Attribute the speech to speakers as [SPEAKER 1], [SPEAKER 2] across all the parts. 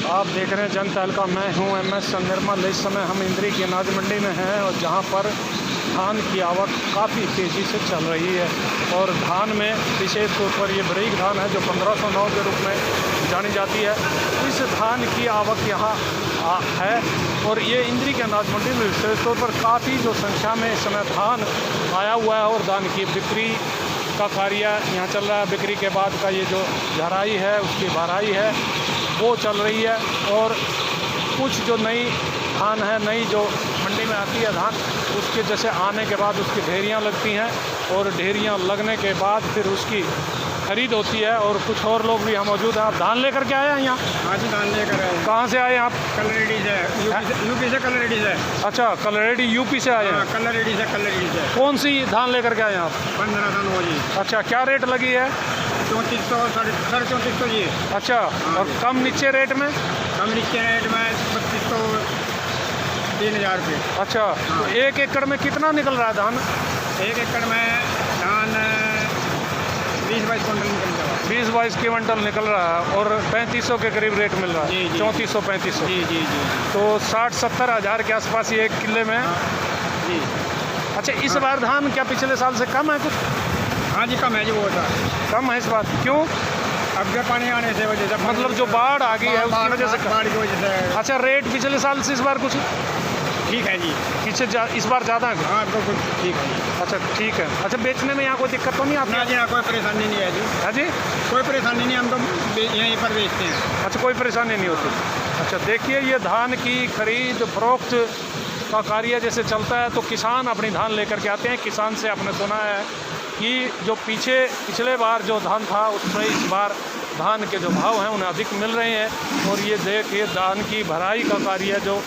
[SPEAKER 1] आप देख रहे हैं जनता हल्का, मैं हूं MS निर्मल। इस समय हम इंद्री की अनाज मंडी में हैं और जहां पर धान की आवक काफ़ी तेज़ी से चल रही है। और धान में विशेष तौर पर ये बरीक धान है जो 1509 के रूप में जानी जाती है। इस धान की आवक यहाँ है और ये इंद्री के अनाज मंडी में विशेष तौर पर काफ़ी जो संख्या में इस समय धान आया हुआ है और धान की बिक्री का कार्य यहाँ चल रहा है। बिक्री के बाद का ये जो झराई है, उसकी भराई है, वो चल रही है। और कुछ जो नई धान है, नई जो मंडी में आती है धान, उसके जैसे आने के बाद उसकी ढेरियाँ लगती हैं और ढेरियाँ लगने के बाद फिर उसकी खरीद होती है। और कुछ और लोग भी यहाँ मौजूद हैं। आप धान लेकर के आए हैं यहाँ?
[SPEAKER 2] हाँ जी, धान लेकर आए।
[SPEAKER 1] कहाँ से आए आप?
[SPEAKER 2] कलरेडी से। यूपी से कलरेडी से।
[SPEAKER 1] अच्छा, कलरेडी यूपी से आए हैं।
[SPEAKER 2] कलरेडी से।
[SPEAKER 1] कौन सी धान लेकर के आए हैं आप?
[SPEAKER 2] 15 धान हो जी।
[SPEAKER 1] अच्छा, क्या रेट लगी है?
[SPEAKER 2] 3400, 3450 जी।
[SPEAKER 1] अच्छा, और कम नीचे रेट में?
[SPEAKER 2] कम नीचे रेट में 2500, 3000 रुपये।
[SPEAKER 1] अच्छा, तो 1 एकड़ में कितना निकल रहा है धान?
[SPEAKER 2] 1 एकड़ में धान 20-22 क्विंटल निकल रहा है।
[SPEAKER 1] 20-22 क्विंटल निकल रहा है और 3500 के करीब रेट मिल रहा है। 3400-3500।
[SPEAKER 2] जी।
[SPEAKER 1] तो 60-70 हज़ार के आसपास ये 1 किले में
[SPEAKER 2] जी।
[SPEAKER 1] अच्छा, इस बार धान क्या पिछले साल से कम है कुछ?
[SPEAKER 2] हाँ जी, कम है जी, वो था
[SPEAKER 1] कम है इस बार। क्यों?
[SPEAKER 2] अब जो पानी आने से वजह से,
[SPEAKER 1] मतलब जो बाढ़ आ गई है उसकी वजह से?
[SPEAKER 2] बाढ़ की वजह से।
[SPEAKER 1] अच्छा, रेट पिछले साल से इस बार कुछ
[SPEAKER 2] ठीक है जी।
[SPEAKER 1] पीछे इस बार ज़्यादा है?
[SPEAKER 2] हाँ, तो कुछ ठीक है जी।
[SPEAKER 1] अच्छा, ठीक है। अच्छा, बेचने में यहाँ कोई दिक्कत तो नहीं आती?
[SPEAKER 2] ना जी, हाँ, कोई परेशानी नहीं है जी।
[SPEAKER 1] हाँ जी,
[SPEAKER 2] कोई परेशानी नहीं, हम तो यहीं पर बेचते हैं।
[SPEAKER 1] अच्छा, कोई परेशानी नहीं होती। अच्छा, देखिए ये धान की खरीद फरोख्त का कार्य जैसे चलता है तो किसान अपनी धान लेकर के आते हैं। किसान से आपने सुना है कि जो पिछले बार जो धान था उसमें इस बार धान के जो भाव हैं उन्हें अधिक मिल रहे हैं। और ये देखिए धान की भराई का कार्य जो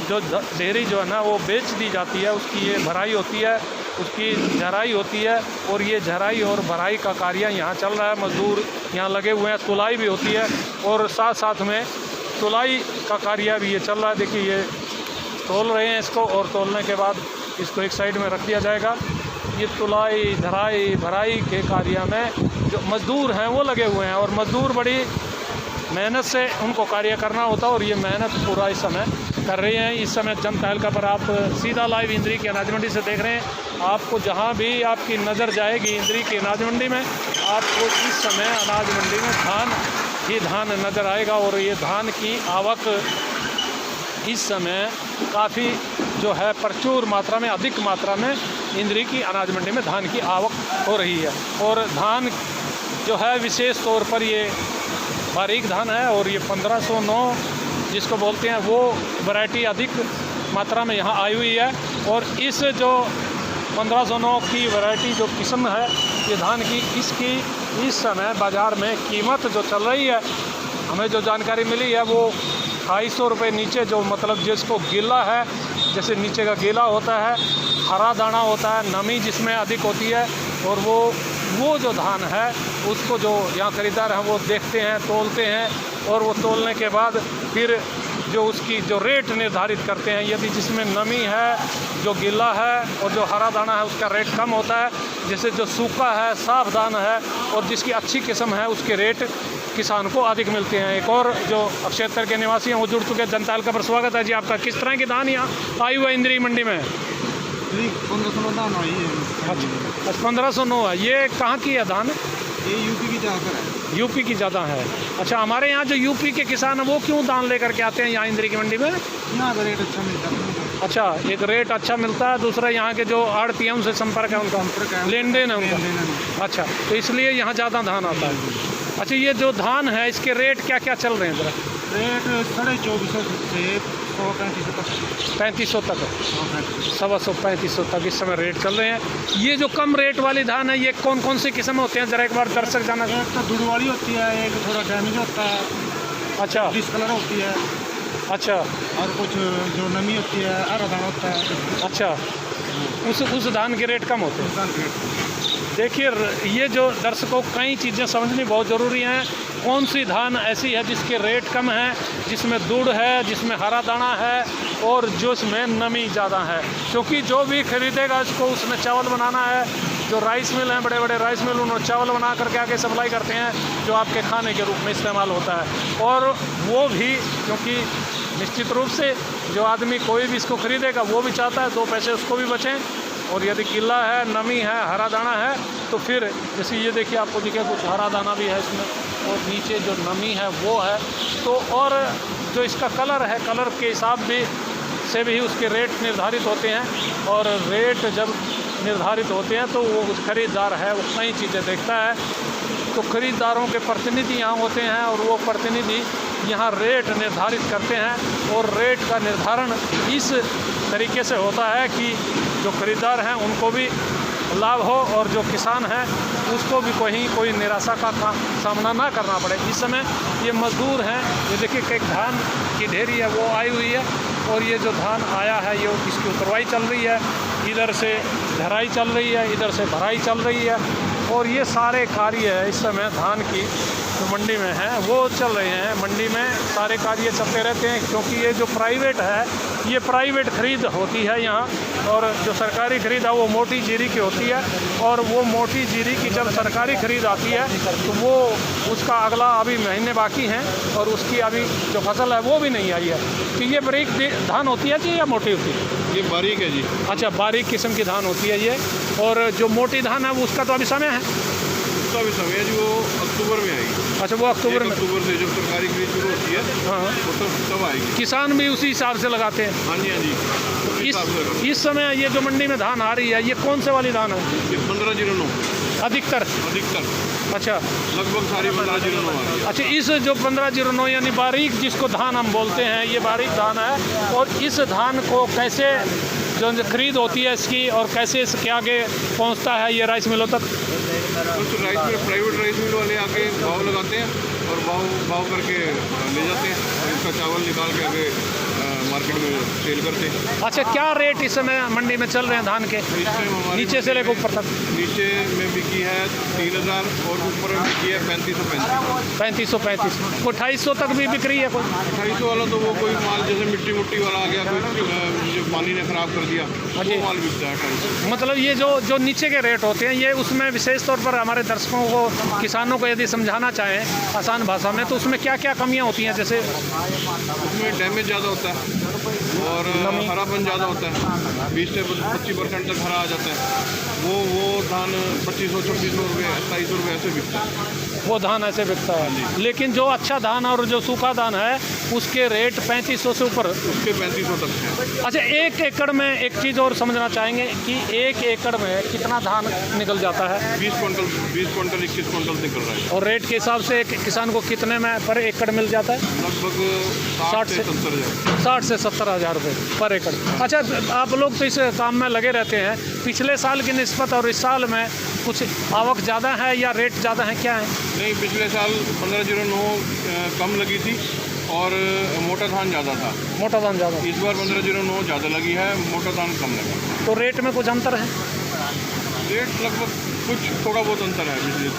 [SPEAKER 1] ढेरी जो है ना वो बेच दी जाती है, उसकी ये भराई होती है, उसकी झराई होती है। और ये झराई और भराई का कार्य यहाँ चल रहा है। मजदूर यहाँ लगे हुए हैं, तुलाई भी होती है और साथ साथ में तुलाई का कार्य भी ये चल रहा है। देखिए ये तोल रहे हैं इसको और तोलने के बाद इसको एक साइड में रख दिया जाएगा। ये तुलाई, झराई, भराई के कार्य में जो मज़दूर हैं वो लगे हुए हैं और मज़दूर बड़ी मेहनत से उनको कार्य करना होता है और ये मेहनत पूरा इस समय कर रहे हैं। इस समय जनता हल्का पर आप सीधा लाइव इंद्री की अनाज मंडी से देख रहे हैं। आपको जहाँ भी आपकी नज़र जाएगी इंद्री की अनाज मंडी में, आपको इस समय अनाज मंडी में धान ही धान नज़र आएगा। और ये धान की आवक इस समय काफ़ी जो है प्रचुर मात्रा में, अधिक मात्रा में इंद्री की अनाज मंडी में धान की आवक हो रही है। और धान जो है विशेष तौर पर ये बारीक धान है और ये 1509 जिसको बोलते हैं वो वैरायटी अधिक मात्रा में यहाँ आई हुई है। और इस जो 1509 की वैरायटी जो किस्म है ये धान की, इसकी इस समय बाज़ार में कीमत जो चल रही है, हमें जो जानकारी मिली है वो 250 रुपये नीचे, जो मतलब जिसको गीला है, जैसे नीचे का गीला होता है, हरा दाना होता है, नमी जिसमें अधिक होती है, और वो जो धान है उसको जो यहाँ खरीदार हैं वो देखते हैं, तोलते हैं और वो तोलने के बाद फिर जो उसकी जो रेट निर्धारित करते हैं। यदि जिसमें नमी है, जो गीला है और जो हरा दाना है उसका रेट कम होता है। जैसे जो सूखा है, साफ दाना है और जिसकी अच्छी किस्म है उसके रेट किसान को अधिक मिलते हैं। एक और जो क्षेत्र के निवासी हैं वो जुड़ चुके हैं। जनता हल्का पर स्वागत है जी आपका। किस तरह की धान यहाँ आई हुआ इंद्री मंडी में?
[SPEAKER 2] 1509 धान आई है।
[SPEAKER 1] अच्छा, 1509 है। ये कहाँ की है धान?
[SPEAKER 2] ये यूपी की ज़्यादातर है।
[SPEAKER 1] यूपी की ज़्यादा है। अच्छा, हमारे यहाँ जो यूपी के किसान हैं वो क्यों धान लेकर के आते हैं यहाँ इंद्री की मंडी में?
[SPEAKER 2] यहाँ का रेट अच्छा मिलता है।
[SPEAKER 1] अच्छा, एक रेट अच्छा मिलता है, दूसरा यहाँ के जो आड़ती हैं उनसे संपर्क है, उनका लेन देन है उनका। अच्छा, तो इसलिए यहाँ ज़्यादा धान आता है। अच्छा, ये जो धान है इसके रेट क्या क्या चल रहे हैं ज़रा?
[SPEAKER 2] रेट 2450 से 3500 तक।
[SPEAKER 1] 250-3500 तक इस समय रेट चल रहे हैं। ये जो कम रेट वाली धान है ये कौन कौन से किस्म होते हैं, ज़रा एक बार दर्शक जाना।
[SPEAKER 2] एक तो दूध वाली होती है, एक थोड़ा डैमेज होता है।
[SPEAKER 1] अच्छा,
[SPEAKER 2] डिस्कलर होती है।
[SPEAKER 1] अच्छा,
[SPEAKER 2] और कुछ जो नमी होती है, हरा दाना होता है।
[SPEAKER 1] अच्छा, उस धान के रेट कम होते हैं। देखिए ये जो दर्शकों कई चीज़ें समझनी बहुत ज़रूरी हैं। कौन सी धान ऐसी है जिसके रेट कम है, जिसमें दूध है, जिसमें हरा दाना है और जिसमें नमी ज़्यादा है। क्योंकि जो भी खरीदेगा इसको उसमें चावल बनाना है जो राइस मिल हैं, बड़े बड़े राइस मिल, उन्होंने चावल बना करके आगे सप्लाई करते हैं जो आपके खाने के रूप में इस्तेमाल होता है। और वो भी क्योंकि निश्चित रूप से जो आदमी कोई भी इसको ख़रीदेगा वो भी चाहता है 2 पैसे उसको भी बचें, और यदि गिल्ला है, नमी है, हरा दाना है तो फिर जैसे ये देखिए आपको दिखे कुछ हरा दाना भी है इसमें, और नीचे जो नमी है वो है। तो और जो इसका कलर है, कलर के हिसाब से भी उसके रेट निर्धारित होते हैं, और रेट जब निर्धारित होते हैं तो वो ख़रीदार है वो कई चीज़ें देखता है। तो ख़रीदारों के प्रतिनिधि यहाँ होते हैं और वो प्रतिनिधि यहाँ रेट निर्धारित करते हैं, और रेट का निर्धारण इस तरीके से होता है कि जो ख़रीदार हैं उनको भी लाभ हो और जो किसान है उसको भी कोई निराशा का सामना ना करना पड़े। इस समय ये मज़दूर हैं, ये देखिए कि धान की ढेरी है वो आई हुई है, और ये जो धान आया है ये इसकी उतरवाई चल रही है, इधर से ढराई चल रही है, इधर से भराई चल रही है, और ये सारे कार्य है इस समय धान की जो मंडी में है वो चल रहे हैं। मंडी में सारे कार्य चलते रहते हैं क्योंकि ये जो प्राइवेट है ये प्राइवेट ख़रीद होती है यहाँ, और जो सरकारी ख़रीद है वो मोटी जीरी की होती है, और वो मोटी जीरी की जब सरकारी ख़रीद आती है तो वो उसका अगला अभी महीने बाकी हैं और उसकी अभी जो फसल है वो भी नहीं आई है। कि ये बारीक धान होती है जी या मोटी होती है?
[SPEAKER 2] ये बारीक है जी।
[SPEAKER 1] अच्छा, बारीक किस्म की धान होती है ये, और जो मोटी धान है वो उसका तो अभी समय है?
[SPEAKER 2] उसका भी समय है जी, वो अक्टूबर में आएगी।
[SPEAKER 1] अच्छा, वो अक्टूबर में,
[SPEAKER 2] अक्टूबर से जब सरकारी खरीद शुरू होती है
[SPEAKER 1] हाँ,
[SPEAKER 2] वो तब आएगी।
[SPEAKER 1] किसान भी उसी हिसाब से लगाते हैं?
[SPEAKER 2] हाँ जी, हाँ जी।
[SPEAKER 1] इस समय ये जो मंडी में धान आ रही है ये कौन से वाली धान है?
[SPEAKER 2] ये 1509
[SPEAKER 1] अधिकतर। अच्छा,
[SPEAKER 2] लगभग सारी 1509 आ रही है।
[SPEAKER 1] अच्छा, इस जो 1509 यानी बारीक जिसको धान हम बोलते हैं ये बारीक धान है, और इस धान को कैसे जो खरीद होती है इसकी और कैसे इसके आगे पहुंचता है ये राइस मिलों तक?
[SPEAKER 2] कुछ rice mill, private rice mill वाले आके भाव लगाते हैं और भाव करके ले जाते हैं, और इसका चावल निकाल के आगे मार्केट में सेल करते हैं।
[SPEAKER 1] अच्छा, क्या रेट इस समय मंडी में चल रहे हैं धान के? नीचे से लेकर ऊपर तक?
[SPEAKER 2] नीचे में बिकी है 3000 और ऊपर में बिकी है
[SPEAKER 1] 3535। कोई 2800 तक भी बिक रही है? कोई
[SPEAKER 2] 2800 वाला तो वो कोई माल जैसे मिट्टी वाला आ गया, कोई जो पानी ने खराब कर दिया वो माल बिकता है 2800।
[SPEAKER 1] मतलब ये जो नीचे के रेट होते हैं ये उसमें विशेष तौर पर हमारे दर्शकों को, किसानों को यदि समझाना चाहें आसान भाषा में तो उसमें क्या क्या कमियां होती हैं? जैसे
[SPEAKER 2] उसमें डैमेज ज़्यादा होता है और हरापन ज़्यादा होता है, 20 से 25% तक हरा आ जाता है। वो धान 2500-2600 रुपये 2700 रुपये ऐसे बिकता है।
[SPEAKER 1] वो धान ऐसे बिकता है, लेकिन जो अच्छा धान और जो सूखा धान है उसके रेट 3500 से ऊपर,
[SPEAKER 2] उसके 3500 तक है।
[SPEAKER 1] अच्छा, 1 एकड़ में एक चीज़ और समझना चाहेंगे कि 1 एकड़ में कितना धान निकल जाता है?
[SPEAKER 2] 20 क्विंटल 21 क्विंटल निकल रहा है।
[SPEAKER 1] और रेट के हिसाब से एक किसान को कितने में पर एकड़ मिल जाता है?
[SPEAKER 2] लगभग 60
[SPEAKER 1] से 70 हज़ार रुपये पर एकड़। अच्छा, आप लोग तो इस काम में लगे रहते हैं, पिछले साल की निस्बत और इस साल में कुछ आवक ज़्यादा है या रेट ज़्यादा है, क्या है?
[SPEAKER 2] नहीं, पिछले साल 1509 कम लगी थी और मोटा धान ज़्यादा था।
[SPEAKER 1] मोटा धान ज़्यादा?
[SPEAKER 2] इस बार 1509 ज़्यादा लगी है, मोटा धान कम लगा।
[SPEAKER 1] तो रेट में कुछ अंतर है?
[SPEAKER 2] रेट लगभग कुछ थोड़ा बहुत अंतर है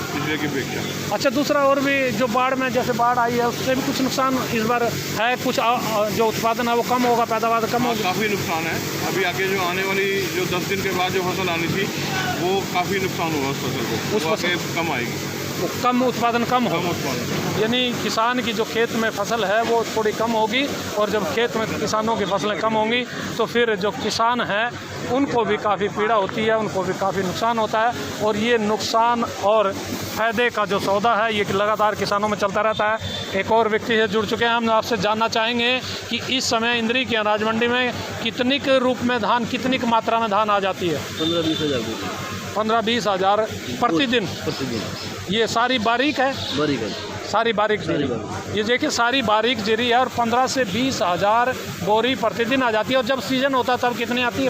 [SPEAKER 2] पिछले की अपेक्षा।
[SPEAKER 1] अच्छा, दूसरा और भी जो बाढ़ में जैसे बाढ़ आई है उससे भी कुछ नुकसान इस बार है? कुछ जो उत्पादन है वो कम होगा, पैदावार कम होगी?
[SPEAKER 2] काफ़ी नुकसान है। अभी आगे जो आने वाली जो 10 दिन के बाद जो फसल आनी थी वो काफ़ी नुकसान हुआ उस फसल को, उस फसल कम आएगी,
[SPEAKER 1] कम उत्पादन कम होगा। यानी किसान की जो खेत में फसल है वो थोड़ी कम होगी, और जब खेत में किसानों की फसलें कम होंगी तो फिर जो किसान हैं उनको भी काफ़ी पीड़ा होती है, उनको भी काफ़ी नुकसान होता है। और ये नुकसान और फ़ायदे का जो सौदा है ये लगातार किसानों में चलता रहता है। एक और व्यक्ति से जुड़ चुके हैं, हम आपसे जानना चाहेंगे कि इस समय इंद्री की अनाज मंडी में कितनी के रूप में धान, कितनी मात्रा में धान आ जाती है? 15-20 हज़ार प्रतिदिन। ये सारी बारीक है?
[SPEAKER 3] बारीक है,
[SPEAKER 1] सारी बारीक जीरी। ये देखिए सारी बारीक जीरी है, और 15 से 20 हज़ार बोरी प्रतिदिन आ जाती है। और जब सीजन होता है तब कितनी आती है?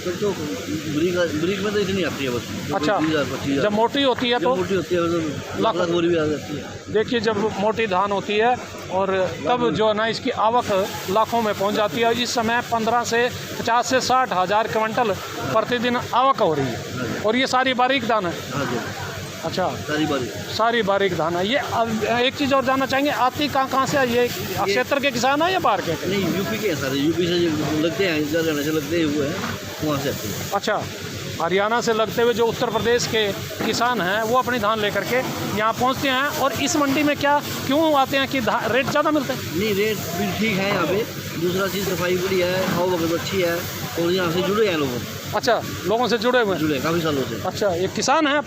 [SPEAKER 3] तो ब्रिक में तो इतनी आती है बस।
[SPEAKER 1] अच्छा,
[SPEAKER 3] 20,000-25,000।
[SPEAKER 1] जब मोटी होती है तो
[SPEAKER 3] मोटी होती है तो लाख बोरी भी आ जाती है।
[SPEAKER 1] देखिए, जब मोटी धान होती है और तब जो है ना इसकी आवक लाखों में पहुंच जाती है। इस समय 15 से 50 से 60 हज़ार क्विंटल प्रतिदिन आवक हो रही है, और ये सारी बारीक धान है? अच्छा, सारी बारीक धान है। ये एक चीज़ और जानना चाहेंगे, आती कहाँ से है? ये क्षेत्र के किसान है या बाहर के?
[SPEAKER 3] नहीं, यूपी के हैं सारे, यूपी से लगते हैं, लगते हुए हैं वहाँ से आते हैं।
[SPEAKER 1] अच्छा, हरियाणा से लगते हुए जो उत्तर प्रदेश के किसान हैं वो अपनी धान लेकर के यहाँ पहुँचते हैं। और इस मंडी में क्या क्यों आते हैं कि रेट ज़्यादा मिलते हैं?
[SPEAKER 3] नहीं, रेट भी ठीक है यहाँ पे। दूसरा चीज़ सफाई बड़ी है, हवा वगैरह अच्छी है और यहाँ से जुड़े हैं लोग।
[SPEAKER 1] अच्छा, लोगों से जुड़े हुए हैं?
[SPEAKER 3] जुड़े काफ़ी सालों से।
[SPEAKER 1] अच्छा, ये किसान हैं आप?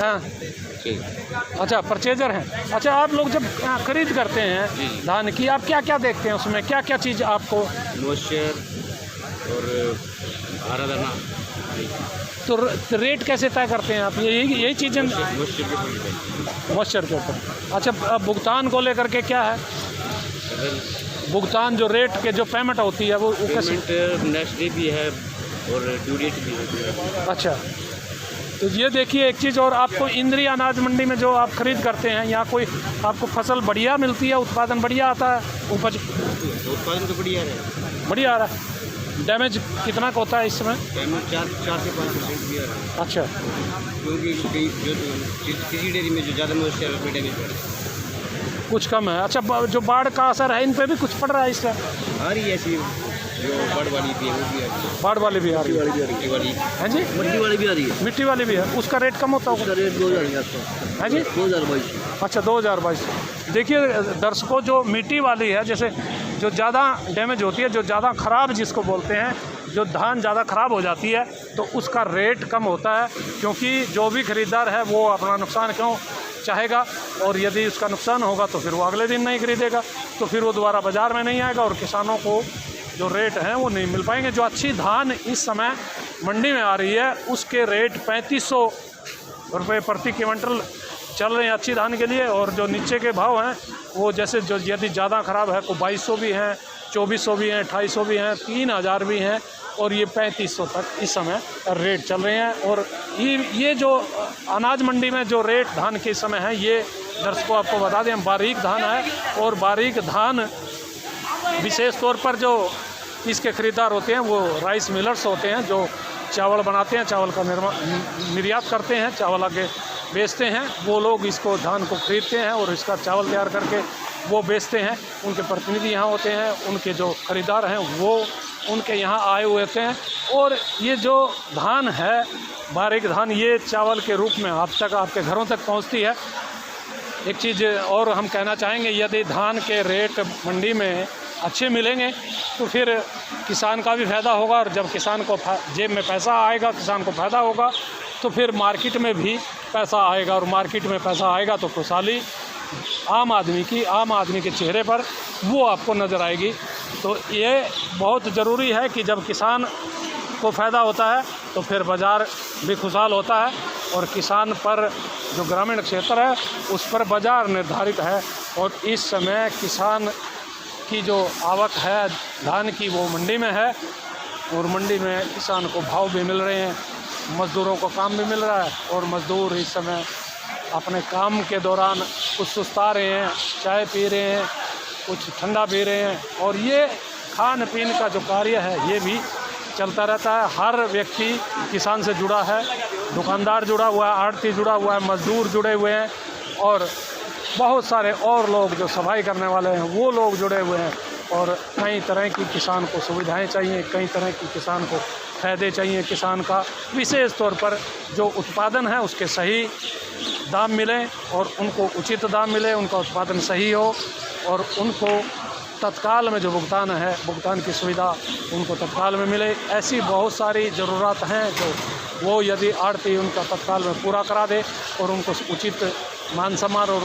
[SPEAKER 1] हाँ, अच्छा, परचेजर हैं। अच्छा, आप लोग जब खरीद करते हैं धान की, आप क्या क्या देखते हैं उसमें? क्या क्या चीज़ आपको?
[SPEAKER 3] मॉइस्चर और हरा दाना।
[SPEAKER 1] तो रेट कैसे तय करते हैं आप? यही चीज़ें मॉइस्चर के ऊपर। अच्छा, भुगतान को लेकर के क्या है भुगतान? जो रेट के जो पेमेंट होती है वो कैसे?
[SPEAKER 3] नेक्स्ट डे भी है और ड्यू डेट भी है।
[SPEAKER 1] अच्छा, तो ये देखिए एक चीज़ और, आपको इंद्री अनाज मंडी में जो आप खरीद करते हैं, यहाँ कोई आपको फसल बढ़िया मिलती है, उत्पादन बढ़िया आता है, उपज
[SPEAKER 3] उत्पादन तो बढ़िया है,
[SPEAKER 1] बढ़िया आ रहा है? डैमेज कितना का होता है इस समय?
[SPEAKER 3] डैमेज 4 से 5% भी आ रहा है।
[SPEAKER 1] अच्छा,
[SPEAKER 3] क्योंकि किसी डेयरी में जो ज़्यादा मॉइस्चर है उसमें डैमेज पड़ रहा है,
[SPEAKER 1] कुछ कम है। अच्छा, जो बाढ़ का असर है इन पे भी कुछ पड़ रहा है इसका?
[SPEAKER 3] आ रही है ऐसी जो बाढ़ वाली भी है वो भी आ रही है।
[SPEAKER 1] बाढ़ वाली भी आ रही है?
[SPEAKER 3] मिट्टी वाली
[SPEAKER 1] है जी,
[SPEAKER 3] मिट्टी वाली भी आ रही है।
[SPEAKER 1] मिट्टी वाली भी है, उसका रेट कम होता होगा?
[SPEAKER 3] उसका रेट 2000
[SPEAKER 1] है जी,
[SPEAKER 3] 2022।
[SPEAKER 1] अच्छा, 2022। देखिए दर्शकों, जो मिट्टी वाली है, जैसे जो ज़्यादा डैमेज होती है, जो ज़्यादा ख़राब जिसको बोलते हैं, जो धान ज़्यादा ख़राब हो जाती है, तो उसका रेट कम होता है, क्योंकि जो भी ख़रीदार है वो अपना नुकसान क्यों चाहेगा, और यदि उसका नुकसान होगा तो फिर वो अगले दिन नहीं खरीदेगा, तो फिर वो दोबारा बाज़ार में नहीं आएगा और किसानों को जो रेट हैं वो नहीं मिल पाएंगे। जो अच्छी धान इस समय मंडी में आ रही है उसके रेट 3500 रुपये प्रति क्विंटल चल रहे हैं अच्छी धान के लिए। और जो नीचे के भाव हैं वो जैसे जो यदि ज़्यादा ख़राब है तो 2200 भी हैं, 2400 भी हैं, 2800 भी हैं, 3000 भी हैं, और ये 3500 तक इस समय रेट चल रहे हैं। और ये जो अनाज मंडी में जो रेट धान के इस समय है, ये दर्शकों आपको बता दें, बारीक धान है। और बारीक धान विशेष तौर पर जो इसके ख़रीदार होते हैं वो राइस मिलर्स होते हैं, जो चावल बनाते हैं, चावल का निर्यात करते हैं, चावल आगे बेचते हैं। वो लोग इसको धान को खरीदते हैं और इसका चावल तैयार करके वो बेचते हैं। उनके प्रतिनिधि यहाँ होते हैं, उनके जो ख़रीदार हैं वो उनके यहाँ आए हुए होते हैं। और ये जो धान है, बारीक धान, ये चावल के रूप में आप तक आपके घरों तक पहुँचती है। एक चीज़ और हम कहना चाहेंगे, यदि धान के रेट मंडी में अच्छे मिलेंगे तो फिर किसान का भी फ़ायदा होगा, और जब किसान को जेब में पैसा आएगा, किसान को फ़ायदा होगा, तो फिर मार्केट में भी पैसा आएगा, और मार्केट में पैसा आएगा तो खुशहाली आम आदमी के चेहरे पर वो आपको नज़र आएगी। तो ये बहुत ज़रूरी है कि जब किसान को फ़ायदा होता है तो फिर बाज़ार भी खुशहाल होता है, और किसान पर जो ग्रामीण क्षेत्र है उस पर बाज़ार निर्धारित है। और इस समय किसान की जो आवक है धान की वो मंडी में है, और मंडी में किसान को भाव भी मिल रहे हैं, मज़दूरों को काम भी मिल रहा है, और मज़दूर इस समय अपने काम के दौरान कुछ सुस्ता रहे हैं, चाय पी रहे हैं, कुछ ठंडा पी रहे हैं। और ये खान पीन का जो कार्य है ये भी चलता रहता है। हर व्यक्ति किसान से जुड़ा है, दुकानदार जुड़ा हुआ है, आढ़ती जुड़ा हुआ है, मज़दूर जुड़े हुए हैं, और बहुत सारे और लोग जो सफाई करने वाले हैं वो लोग जुड़े हुए हैं। और कई तरह की किसान को सुविधाएं चाहिए, कई तरह की किसान को फ़ायदे चाहिए। किसान का विशेष तौर पर जो उत्पादन है उसके सही दाम मिलें, और उनको उचित दाम मिले, उनका उत्पादन सही हो, और उनको तत्काल में जो भुगतान की सुविधा उनको तत्काल में मिले। ऐसी बहुत सारी ज़रूरत हैं जो वो यदि आढ़ती उनका तत्काल में पूरा करा दे, और उनको उचित मान सम्मान और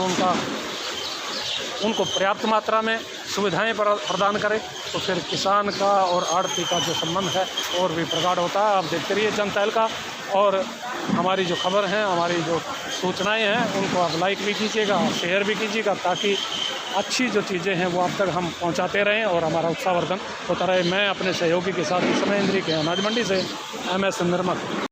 [SPEAKER 1] उनको पर्याप्त मात्रा में सुविधाएं प्रदान करें, तो फिर किसान का और आढ़ती का जो संबंध है और भी प्रगाढ़ होता है। आप देखते रहिए जनतहल का, और हमारी जो खबर हैं, हमारी जो सूचनाएं हैं, उनको आप लाइक भी कीजिएगा, शेयर भी कीजिएगा, ताकि अच्छी जो चीज़ें हैं वो आप तक हम पहुंचाते रहें और हमारा उत्साहवर्धन होता रहे। मैं अपने सहयोगी के साथ इस समय इंद्री के अनाज मंडी से MS निर्मल।